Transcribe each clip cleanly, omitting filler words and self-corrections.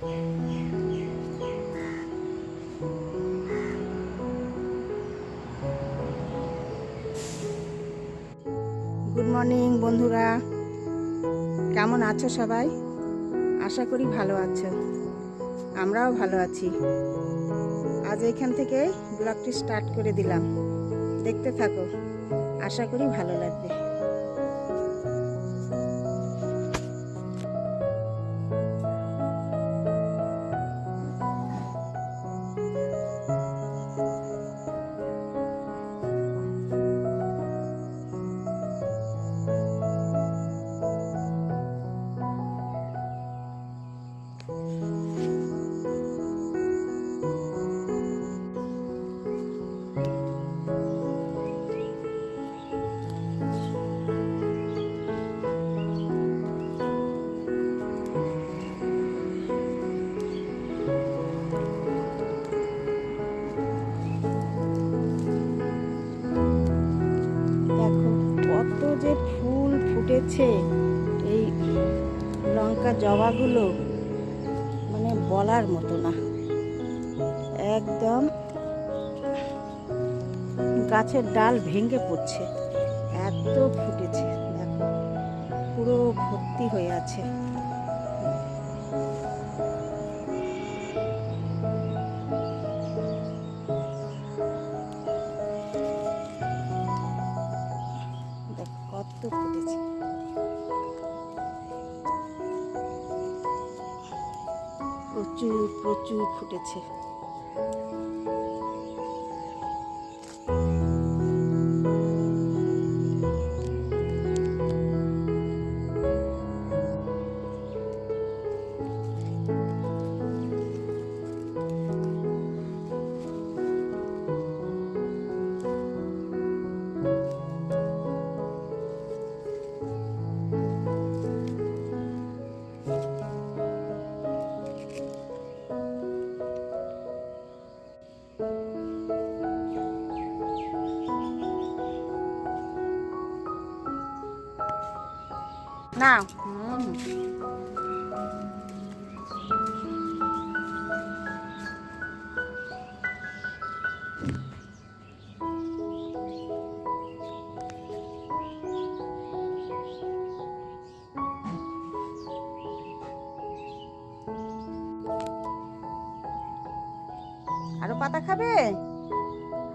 Good morning বন্ধুরা, কেমন আছো সবাই? আশা করি ভালো আছো, আমরাও ভালো আছি। আজ এখান থেকে ব্লগটি স্টার্ট করে দিলাম, দেখতে থাকো, আশা করি ভালো লাগবে। কত যে ফুল ফুটেছে এই লঙ্কা জবাগুলো, মানে বলার মতো না। একদম গাছের ডাল ভেঙে পড়ছে, এত ফুটেছে। দেখো পুরো ভর্তি হয়ে আছে। কত ফুটেছে, প্রচুর প্রচুর ফুটেছে। না আরো পাতা খাবে?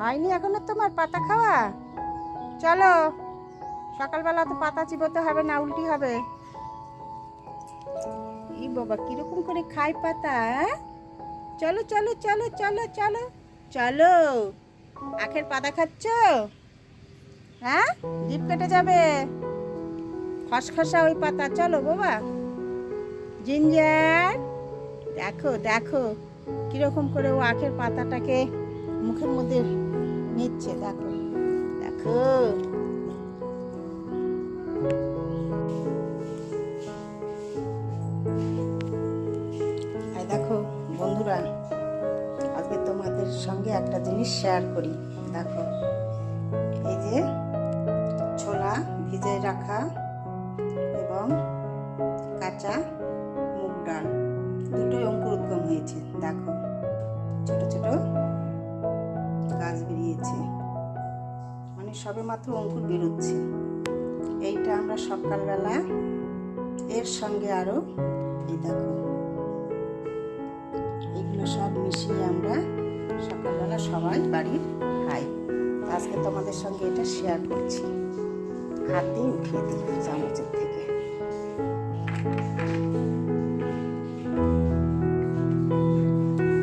হয়নি এখনো তোমার পাতা খাওয়া? চলো, সকালবেলা তো পাতা চিবোতে হবে না, উল্টি হবে। এই বাবা কিরকম করে খায় পাতা? চলো চলো চলো চলো চলো চলো, আখের পাতা খাচ্ছ? হ্যাঁ, জিভ কেটে যাবে, খসখসা ওই পাতা। চলো বাবা। জিঞ্জার, দেখো দেখো কিরকম করে ও আখের পাতাটাকে মুখের মধ্যে নিচ্ছে। দেখো দেখো, দেখো বন্ধুরা, আজকে তোমাদের সঙ্গে একটা জিনিস শেয়ার করি। দেখো এই যে ছোলা ভিজে রাখা এবং কাঁচা মুগ ডাল দুটোই অঙ্কুরোদ্গম হয়েছে। দেখো ছোট ছোট গাছ বেরিয়েছে, মানে সবে মাত্র অঙ্কুর বেরোচ্ছে। এইটা আমরা সকালবেলা এর সঙ্গে আরো এই দেখো এগুলো সব মিশিয়ে আমরা সকালবেলা সবাই বাড়ির খাই। আজকে তোমাদের সঙ্গে এটা শেয়ার করছি। হাত দিয়ে উঠিয়ে দিই চামচের থেকে।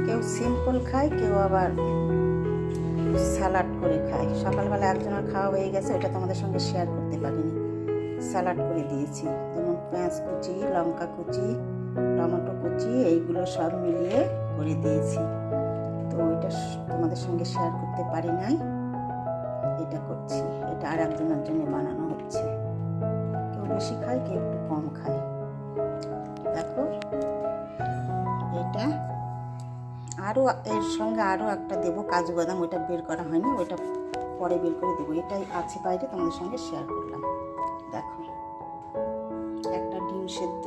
কেউ সিম্পল খায়, কেউ আবার স্যালাড করে খায়। সকালবেলা একজনের খাওয়া হয়ে গেছে, ওটা তোমাদের সঙ্গে শেয়ার করতে পারিনি। স্যালাড করে দিয়েছি, যেমন পেঁয়াজ কুচি, লঙ্কা কুচি, টমেটো কুচি, এইগুলো সব মিলিয়ে করে দিয়েছি। তো ওইটা তোমাদের সঙ্গে শেয়ার করতে পারি নাই, এটা করছি। এটা আর একজনের জন্য বানানো হচ্ছে। কেউ বেশি খায়, কেউ একটু কম খায়। দেখো এটা আরও এর সঙ্গে আরও একটা দেবো, কাজু বাদাম। ওইটা বের করা হয়নি, ওইটা পরে বের করে দেবো। এটাই আছে বাইরে, তোমাদের সঙ্গে শেয়ার করলাম। দেখো একটা ডিম সেদ্ধ,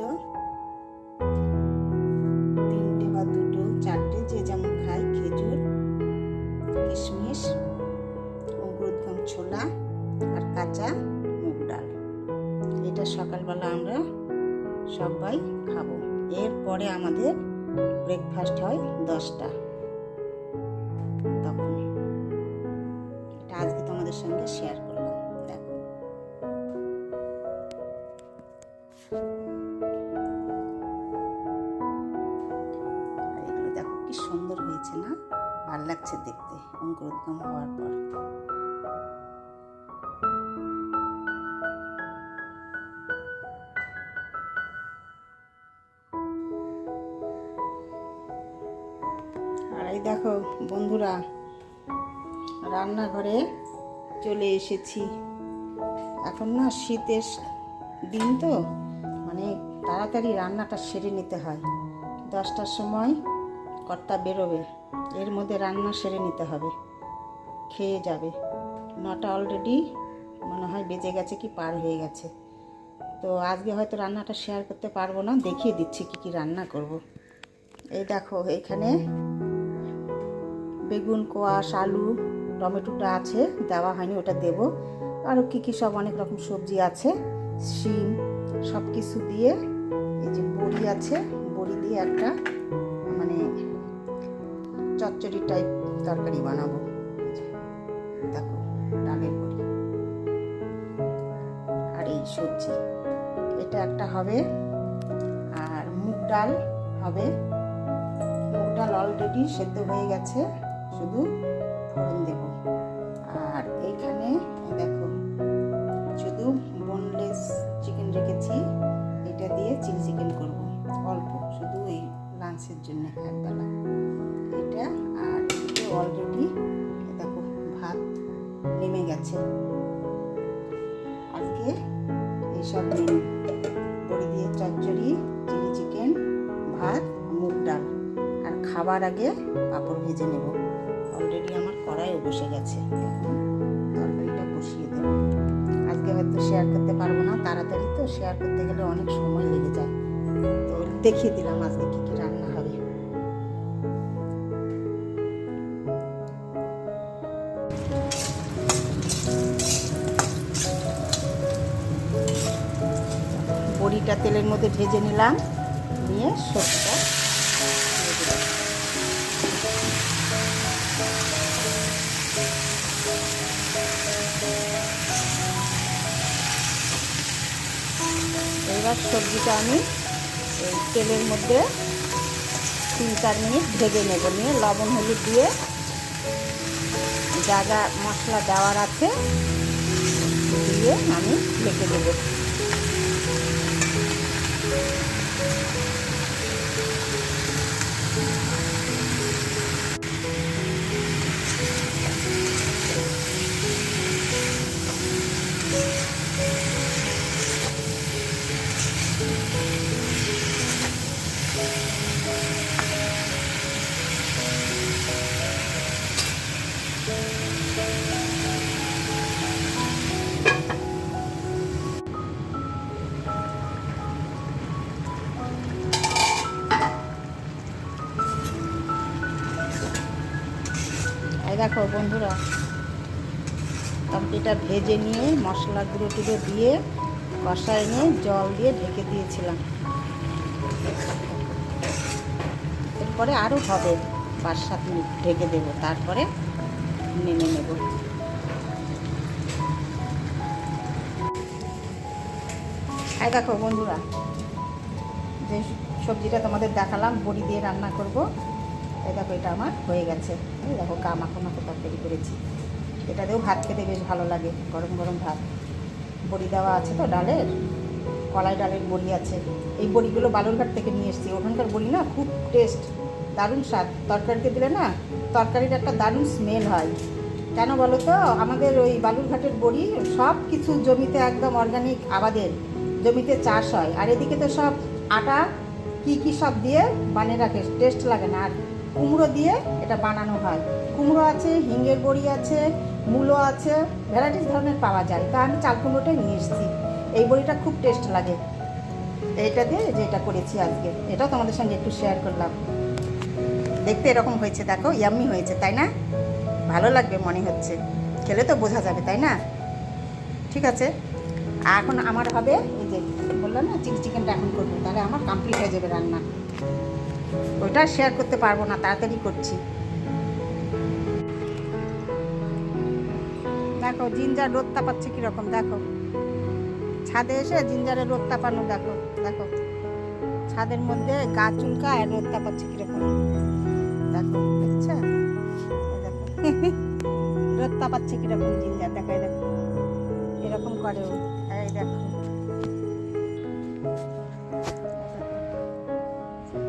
3 আমরা সবাই খাবো। এরপরে আমাদের ব্রেকফাস্ট হয় 10টা। তখন এটা আজকে তোমাদের সঙ্গে শেয়ার করলাম। দেখো আর এগুলো দেখো কি সুন্দর হয়েছে না, ভালো লাগছে দেখতে অঙ্কুরোদ্গম হওয়ার পর। আর এই দেখো বন্ধুরা, রান্নাঘরে চলে এসেছি। এখন না শীতের দিন তো, মানে তাড়াতাড়ি রান্নাটা সেরে নিতে হয়। 10টার সময় কর্তা বেরোবে, এর মধ্যে রান্না সেরে নিতে হবে, খেয়ে যাবে। 9টা অলরেডি মনে হয় বেজে গেছে কি পার হয়ে গেছে। তো আজকে হয়তো রান্নাটা শেয়ার করতে পারবো না, দেখিয়ে দিচ্ছি কি কি রান্না করব। এই দেখো এখানে বেগুন, কোয়াশ, আলু, টমেটোটা আছে, দেওয়া হয়নি, ওটা দেব। আরও কী কী সব অনেক রকম সবজি আছে, শিম, সব কিছু দিয়ে এই যে বড়ি আছে, বড়ি দিয়ে একটা মানে চচ্চড়ি টাইপ তরকারি বানাবো। দেখো ডালের বড়ি আর এই সবজি, এটা একটা হবে। আর মুগ ডাল হবে। মুগ ডাল অলরেডি সেদ্ধ হয়ে গেছে, শুধু ফোড়ন দেব। আর এইখানে দেখো শুধু বোনলেস চিকেন রেখেছি, এটা দিয়ে চিলি চিকেন করবো অল্প, শুধু এই লাঞ্চের জন্য একবেলা এটা। আর এদিকে অলরেডি দেখো ভাত নেমে গেছে। আজকে এইসব মেনু, বড়ি দিয়ে চচ্চড়ি, চিলি চিকেন, ভাত, মুগ ডাল। আর খাবার আগে পাঁপড় ভেজে নেব। অলরেডি আমার কড়াইও বসে গেছে, এখন তরকারিটা বসিয়ে দেব। আজকে হয়তো শেয়ার করতে পারবো না, তাড়াতাড়ি তো শেয়ার করতে গেলে অনেক সময় লেগে যায়। তো দেখিয়ে দিলাম আজকে কী কী রান্না হবে। বড়িটা তেলের মধ্যে ভেজে নিলাম, নিয়ে সবজিটা দিয়ে দিলাম। এবার সবজিটা আমি এই তেলের মধ্যে 3-4 মিনিট ভেজে নেব, নিয়ে লবণ হলুদ দিয়ে যা যা মশলা দেওয়ার আছে দিয়ে আমি ঢেকে দেবো। দেখো বন্ধুরা, তরকারিটা ভেজে নিয়ে মশলা গুঁড়ো টুড়ো দিয়ে কষায় নিয়ে জল দিয়ে ঢেকে দিয়েছিলাম। এরপরে আরও হবে 5-7 মিনিট ঢেকে দেব, তারপরে নেমে নেব। এই দেখো বন্ধুরা, যে সবজিটা তোমাদের দেখালাম বড়ি দিয়ে রান্না করব, এই দেখো এটা আমার হয়ে গেছে। এই দেখো মাখো মাখো তরকারি করেছি, এটা দিয়েও ভাত খেতে বেশ ভালো লাগে, গরম গরম ভাত। বড়ি দেওয়া আছে তো ডালের, কলাই ডালের বড়ি আছে। এই বড়িগুলো বালুরঘাট থেকে নিয়ে এসেছি, ওখানকার বড়ি না খুব টেস্ট, দারুণ স্বাদ। তরকারিতে দিলে না তরকারির একটা দারুণ স্মেল হয়। কেন বলো তো, আমাদের ওই বালুরঘাটের বড়ি সব কিছু জমিতে একদম অর্গানিক আবাদের জমিতে চাষ হয়। আর এদিকে তো সব আটা কি সব দিয়ে বানিয়ে রাখে, টেস্ট লাগে না। আর কুমড়ো দিয়ে এটা বানানো হয়, কুমড়ো আছে, হিঙ্গের বড়ি আছে, মূলো আছে, ভ্যারাইটিস ধরনের পাওয়া যায়। তা আমি চাল কুমড়োটাই নিয়ে এসেছি। এই বড়িটা খুব টেস্ট লাগে, এইটা দিয়ে যেটা করেছি আজকে, এটাও তোমাদের সঙ্গে একটু শেয়ার করলাম। দেখতে এরকম হয়েছে, দেখো ইয়াম্মি হয়েছে, তাই না? ভালো লাগবে মনে হচ্ছে, খেলে তো বোঝা যাবে, তাই না? ঠিক আছে, এখন আমার হবে এই যে বললাম না চিলি চিকেনটা এখন করবো, তাহলে আমার কমপ্লিট হয়ে যাবে রান্না। ওইটা শেয়ার করতে পারবো না, তাড়াতাড়ি করছি। দেখো জিঞ্জার রোদ তাপাচ্ছে কীরকম, দেখো ছাদে এসে জিঞ্জারের রোদ তাপানো, দেখো দেখো ছাদের মধ্যে গা চুলকায় রোদ তাপাচ্ছে কীরকম, দেখো দেখছে, দেখো রোদ তাপাচ্ছে কীরকম জিঞ্জার, দেখো দেখো এরকম করে ও, এই দেখো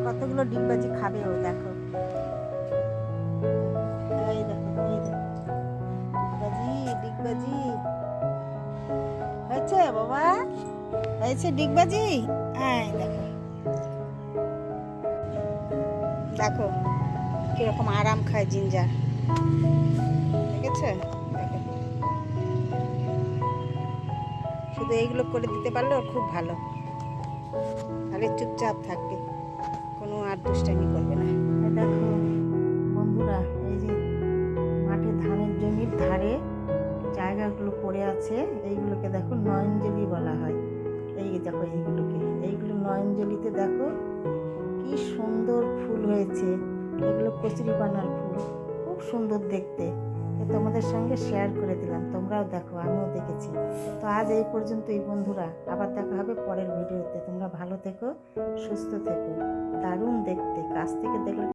কতগুলো ডিগবাজি খাবে ও, দেখো এই দেখো এই দেখো ডিগবাজি ডিগবাজি হয়েছে বাবা, হয়েছে ডিগবাজি। হ্যাঁ দেখো দেখো কিরকম আরাম খায় জিঞ্জার, দেখেছে, দেখো শুধু এইগুলো করে দিতে পারলে ওর খুব ভালো, তাহলে চুপচাপ থাকবে, কোনো আর দুষ্টামি করবে না। দেখো বন্ধুরা, এই যে মাঠে ধানের জমির ধারে জায়গাগুলো পড়ে আছে, এইগুলোকে দেখো নয়নজলি বলা হয়। এই দেখো এইগুলো নয়নজলিতে দেখো কি সুন্দর ফুল হয়েছে, এগুলো কচুরিপানার ফুল, খুব সুন্দর দেখতে। তোমাদের সঙ্গে শেয়ার করে দিলাম, তোমরাও দেখো, আমিও দেখেছি। তো আজ এই পর্যন্তই বন্ধুরা, আবার দেখা হবে পরের ভিডিওতে। তোমরা ভালো থেকো, সুস্থ থেকো। দারুণ দেখতে, কাছ থেকে দেখলে